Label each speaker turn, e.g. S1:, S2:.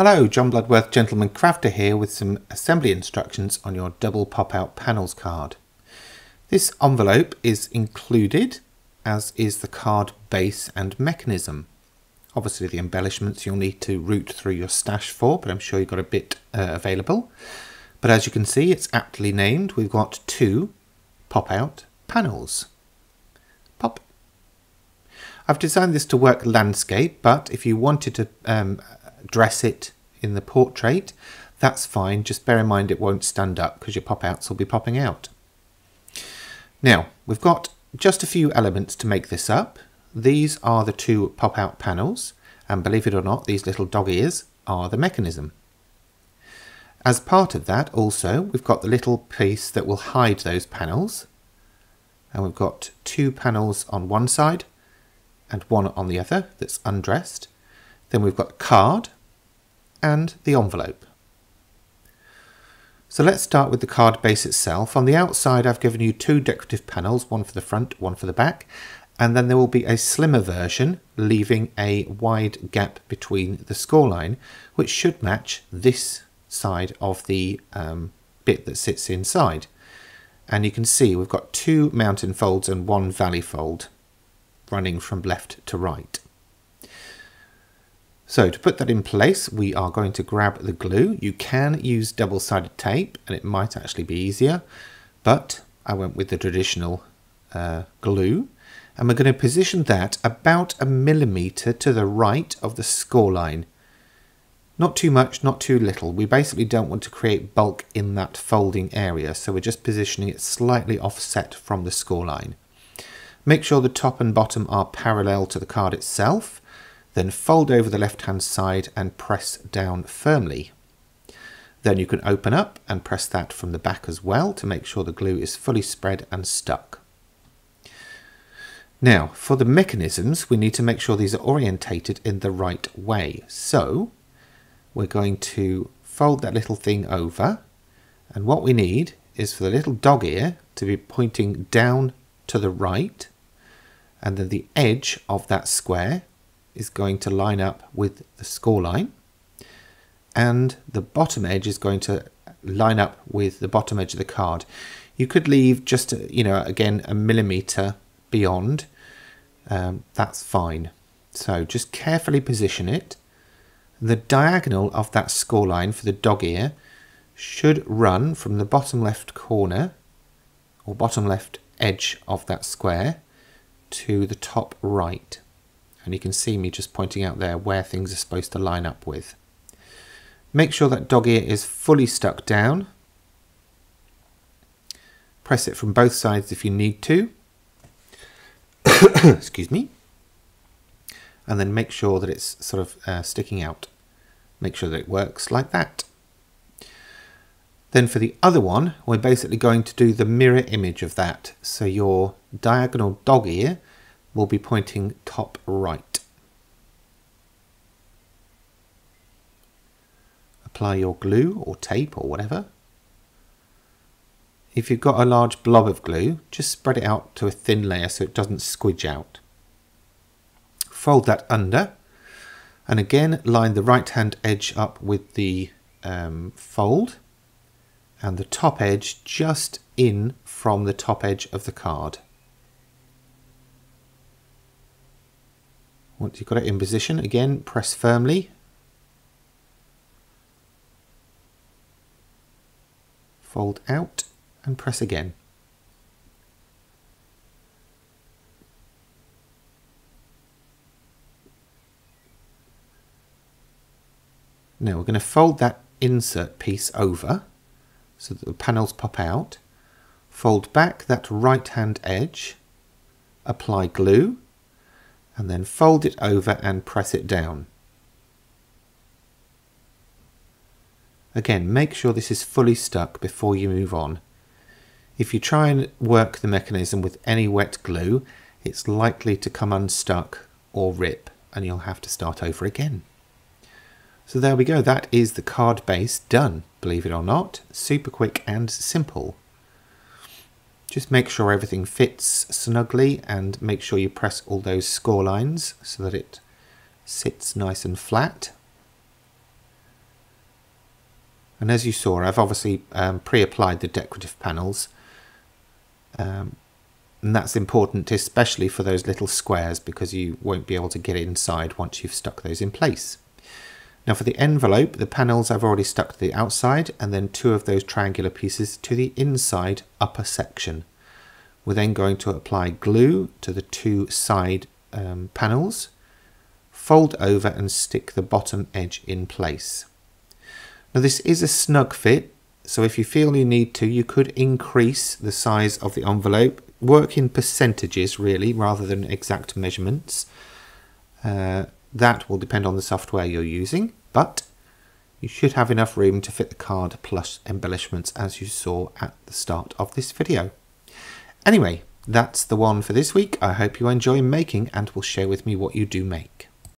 S1: Hello, John Bloodworth, Gentleman Crafter here with some assembly instructions on your double pop-out panels card. This envelope is included, as is the card base and mechanism. Obviously the embellishments you'll need to root through your stash for, but I'm sure you've got a bit available. But as you can see, it's aptly named. We've got two pop-out panels. Pop. I've designed this to work landscape, but if you wanted to dress it in the portrait, that's fine. Just bear in mind it won't stand up because your pop-outs will be popping out. Now, we've got just a few elements to make this up. These are the two pop-out panels, and believe it or not, these little dog ears are the mechanism. As part of that also, we've got the little piece that will hide those panels, and we've got two panels on one side and one on the other that's undressed. Then we've got the card and the envelope. So let's start with the card base itself. On the outside I've given you two decorative panels, one for the front, one for the back, and then there will be a slimmer version leaving a wide gap between the scoreline, which should match this side of the bit that sits inside. And you can see we've got two mountain folds and one valley fold running from left to right. So to put that in place, we are going to grab the glue. You can use double-sided tape and it might actually be easier, but I went with the traditional glue, and we're going to position that about 1 millimeter to the right of the score line. Not too much, not too little. We basically don't want to create bulk in that folding area, so we're just positioning it slightly offset from the score line. Make sure the top and bottom are parallel to the card itself. Then fold over the left hand side and press down firmly. Then you can open up and press that from the back as well to make sure the glue is fully spread and stuck. Now for the mechanisms, we need to make sure these are orientated in the right way. So we're going to fold that little thing over, and what we need is for the little dog ear to be pointing down to the right, and then the edge of that square is going to line up with the score line, and the bottom edge is going to line up with the bottom edge of the card. You could leave just, again 1 millimeter beyond. That's fine. So just carefully position it. The diagonal of that score line for the dog ear should run from the bottom left corner or bottom left edge of that square to the top right. And you can see me just pointing out there where things are supposed to line up with. Make sure that dog ear is fully stuck down. Press it from both sides if you need to. Excuse me. And then make sure that it's sort of sticking out. Make sure that it works like that. Then for the other one, we're basically going to do the mirror image of that. So your diagonal dog ear will be pointing top right. Apply your glue or tape or whatever. If you've got a large blob of glue, just spread it out to a thin layer so it doesn't squidge out. Fold that under, and again line the right hand edge up with the fold, and the top edge just in from the top edge of the card. Once you've got it in position, again press firmly. Fold out and press again. Now we're going to fold that insert piece over so that the panels pop out. Fold back that right hand edge, apply glue, and then fold it over and press it down. Again, make sure this is fully stuck before you move on. If you try and work the mechanism with any wet glue, it's likely to come unstuck or rip, and you'll have to start over again. So there we go, that is the card base done, believe it or not. Super quick and simple. Just make sure everything fits snugly and make sure you press all those score lines so that it sits nice and flat. And as you saw, I've obviously pre-applied the decorative panels, and that's important especially for those little squares because you won't be able to get inside once you've stuck those in place. Now for the envelope, the panels I've already stuck to the outside and then 2 of those triangular pieces to the inside upper section. We're then going to apply glue to the 2 side panels, fold over and stick the bottom edge in place. Now this is a snug fit, so if you feel you need to, you could increase the size of the envelope, work in percentages really rather than exact measurements. That will depend on the software you're using, but you should have enough room to fit the card plus embellishments as you saw at the start of this video. Anyway, that's the one for this week. I hope you enjoy making and will share with me what you do make.